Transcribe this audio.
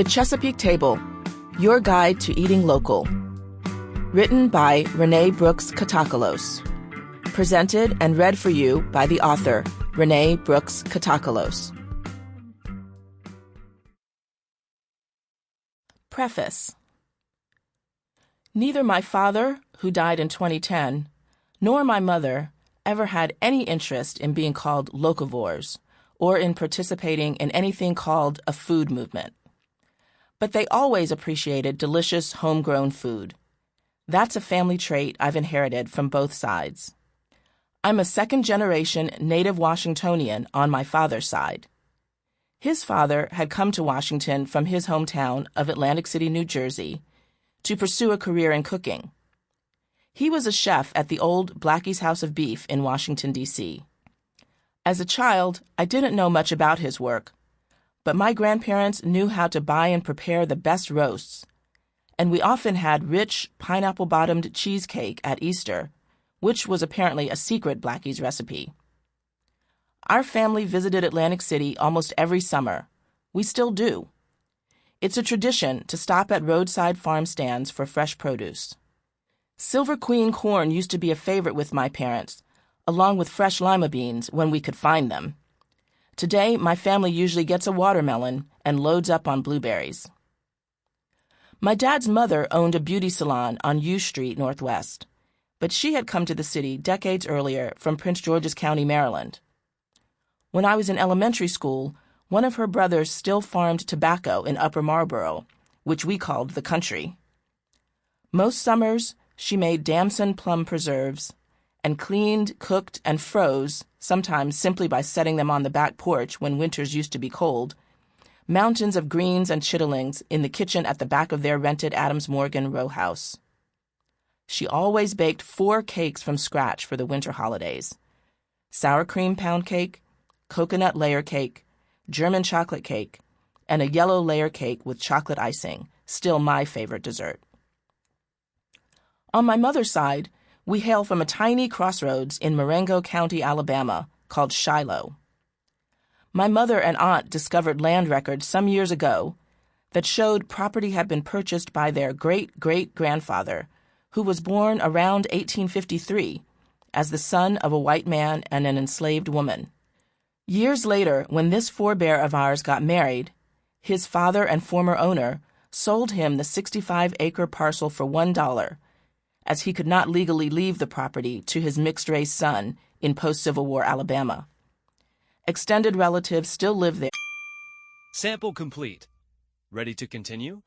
The Chesapeake Table, Your Guide to Eating Local. Written by Renee Brooks Catacalos. Presented and read for you by the author, Renee Brooks Catacalos. Preface. Neither my father, who died in 2010, nor my mother ever had any interest in being called locavores or in participating in anything called a food movement. But they always appreciated delicious homegrown food. That's a family trait I've inherited from both sides. I'm a second-generation native Washingtonian on my father's side. His father had come to Washington from his hometown of Atlantic City, New Jersey, to pursue a career in cooking. He was a chef at the old Blackie's House of Beef in Washington, D.C. As a child, I didn't know much about his work, but my grandparents knew how to buy and prepare the best roasts, and we often had rich, pineapple-bottomed cheesecake at Easter, which was apparently a secret Blackie's recipe. Our family visited Atlantic City almost every summer. We still do. It's a tradition to stop at roadside farm stands for fresh produce. Silver Queen corn used to be a favorite with my parents, along with fresh lima beans when we could find them. Today, my family usually gets a watermelon and loads up on blueberries. My dad's mother owned a beauty salon on U Street Northwest, but she had come to the city decades earlier from Prince George's County, Maryland. When I was in elementary school, one of her brothers still farmed tobacco in Upper Marlboro, which we called the country. Most summers, she made damson plum preserves and cleaned, cooked, and froze, sometimes simply by setting them on the back porch when winters used to be cold, mountains of greens and chitterlings in the kitchen at the back of their rented Adams Morgan row house. She always baked 4 cakes from scratch for the winter holidays: sour cream pound cake, coconut layer cake, German chocolate cake, and a yellow layer cake with chocolate icing, still my favorite dessert. On my mother's side, we hail from a tiny crossroads in Marengo County, Alabama, called Shiloh. My mother and aunt discovered land records some years ago that showed property had been purchased by their great-great-grandfather, who was born around 1853 as the son of a white man and an enslaved woman. Years later, when this forebear of ours got married, his father and former owner sold him the 65-acre parcel for $1, as he could not legally leave the property to his mixed-race son in post-Civil War Alabama. Extended relatives still live there. Sample complete. Ready to continue?